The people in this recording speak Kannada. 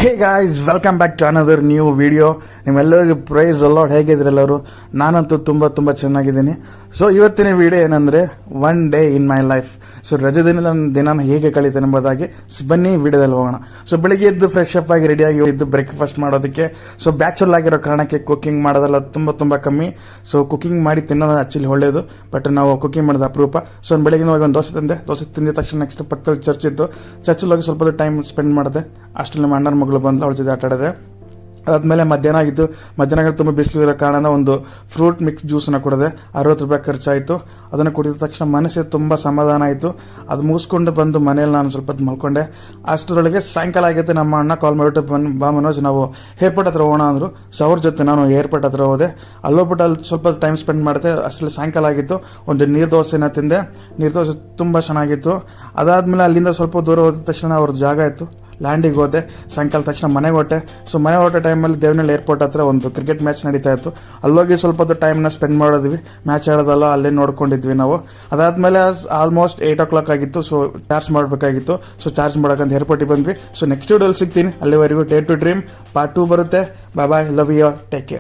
Hey guys, welcome back to another new video. ನಿಮ್ಮೆಲ್ಲರಿಗೂ ಪ್ರೈಸ್ ಅಲಾಟ್. ಹೇಗಿದ್ರೆ ಎಲ್ಲರೂ? ನಾನಂತೂ ತುಂಬ ಚೆನ್ನಾಗಿದ್ದೀನಿ. ಸೊ ಇವತ್ತಿನ ವಿಡಿಯೋ ಏನಂದರೆ one day in my life. So ರಜೆ ದಿನ ಹೇಗೆ ಕಳೀತೇನೆ ಎಂಬುದಾಗಿ ಬನ್ನಿ ವಿಡಿಯೋದಲ್ಲಿ ಹೋಗೋಣ. ಸೊ ಬೆಳಿಗ್ಗೆ ಎದ್ದು ಫ್ರೆಶ್ ಅಪ್ ಆಗಿ ರೆಡಿಯಾಗಿ ಇದ್ದು ಬ್ರೇಕ್ಫಾಸ್ಟ್ ಮಾಡೋದಕ್ಕೆ. ಸೊ ಬ್ಯಾಚುಲರ್ ಆಗಿರೋ ಕಾರಣಕ್ಕೆ ಕುಕಿಂಗ್ ಮಾಡೋದೆಲ್ಲ ತುಂಬ ಕಮ್ಮಿ. ಸೊ ಕುಕಿಂಗ್ ಮಾಡಿ ತಿನ್ನೋದು ಆ್ಯಕ್ಚುಲಿ ಒಳ್ಳೆಯದು, ಬಟ್ ನಾವು ಕುಕಿಂಗ್ ಮಾಡೋದು ಅಪರೂಪ. ಸೊ ಬೆಳಿಗ್ಗೆ ಹೋಗಿ ಒಂದು ದೋಸೆ ತಿಂದಿದ ತಕ್ಷಣ ನೆಕ್ಸ್ಟ್ ಪಕ್ಕದಲ್ಲಿ ಚರ್ಚ್ ಇತ್ತು. ಚರ್ಚಲ್ಲಿ ಹೋಗಿ ಸ್ವಲ್ಪ ಟೈಮ್ ಸ್ಪೆಂಡ್ ಮಾಡಿದೆ. ಅಷ್ಟರಲ್ಲಿ ನಮ್ಮ ಅಣ್ಣನ ಮಗಳು ಬಂದು ಅವಳ ಜೊತೆ ಆಟ ಆಡಿದೆ. ಅದಾದಮೇಲೆ ಮಧ್ಯಾಹ್ನ ಆಗಿತ್ತು. ಮಧ್ಯಾಹ್ನ ತುಂಬ ಬಿಸಿಲು ಇರೋ ಕಾರಣ ಒಂದು ಫ್ರೂಟ್ ಮಿಕ್ಸ್ ಜ್ಯೂಸನ್ನು ಕುಡಿದೆ. 60 ರೂಪಾಯಿ ಖರ್ಚಾಯಿತು. ಅದನ್ನು ಕುಡಿದ ತಕ್ಷಣ ಮನಸ್ಸಿಗೆ ತುಂಬ ಸಮಾಧಾನ ಆಯಿತು. ಅದು ಮುಗಿಸ್ಕೊಂಡು ಬಂದು ಮನೇಲಿ ನಾನು ಸ್ವಲ್ಪ ಹೊತ್ತು ಮಲ್ಕೊಂಡೆ. ಅಷ್ಟರೊಳಗೆ ಸಾಯಂಕಾಲ ಆಗಿತ್ತು. ನಮ್ಮ ಅಣ್ಣ ಕಾಲ್ ಮಾಡಿಬಿಟ್ಟು ಬಾ ಮನೋಜ್, ನಾವು ಏರ್ಪೋರ್ಟ್ ಹತ್ರ ಹೋಗೋಣ ಅಂದರು. ಸೊ ಅವ್ರ ಜೊತೆ ನಾನು ಏರ್ಪೋರ್ಟ್ ಹತ್ರ ಹೋದೆ. ಅಲ್ಲೋಗ್ಬಿಟ್ಟು ಅಲ್ಲಿ ಸ್ವಲ್ಪ ಟೈಮ್ ಸ್ಪೆಂಡ್ ಮಾಡಿದೆ. ಅಷ್ಟರಲ್ಲಿ ಸಾಯಂಕಾಲ ಆಗಿತ್ತು. ಒಂದು ನೀರು ದೋಸೆನ ತಿಂದೆ. ನೀರು ದೋಸೆ ತುಂಬ ಚೆನ್ನಾಗಿತ್ತು. ಅದಾದಮೇಲೆ ಅಲ್ಲಿಂದ ಸ್ವಲ್ಪ ದೂರ ಹೋದ ತಕ್ಷಣ ಅವ್ರದ್ದು ಜಾಗ ಇತ್ತು. ಲ್ಯಾಂಡಿಗೆ ಹೋದೆ. ಸಾಯಂಕಾಲ ತಕ್ಷಣ ಮನೆಗೆ ಹೊಟ್ಟೆ. ಸೊ ಮನೆ ಹೊಟ್ಟೆ ಟೈಮಲ್ಲಿ ದೇವನಹಳ್ಳಿ ಏರ್ಪೋರ್ಟ್ ಹತ್ರ ಒಂದು ಕ್ರಿಕೆಟ್ ಮ್ಯಾಚ್ ನಡೀತಾ ಇತ್ತು. ಅಲ್ಲೋಗಿ ಸ್ವಲ್ಪ ಹೊತ್ತು ಟೈಮ್ನ ಸ್ಪೆಂಡ್ ಮಾಡಿದ್ವಿ. ಮ್ಯಾಚ್ ಆಡೋದಲ್ಲ ಅಲ್ಲೇ ನೋಡ್ಕೊಂಡಿದ್ವಿ ನಾವು. ಅದಾದಮೇಲೆ ಆಲ್ಮೋಸ್ಟ್ 8 o'clock ಆಗಿತ್ತು. ಸೊ ಚಾರ್ಜ್ ಮಾಡಬೇಕಾಗಿತ್ತು. ಸೊ ಚಾರ್ಜ್ ಮಾಡೋಕ್ಕಂತ ಏರ್ಪೋರ್ಟಿಗೆ ಬಂದ್ವಿ. ಸೊ ನೆಕ್ಸ್ಟ್ ವಿಡಿಯೋದಲ್ಲಿ ಸಿಗ್ತೀನಿ. ಅಲ್ಲಿವರೆಗೂ ಡೇ ಟು ಡ್ರೀಮ್ ಪಾರ್ಟ್ 2 ಬರುತ್ತೆ. Bye, love you all, take care.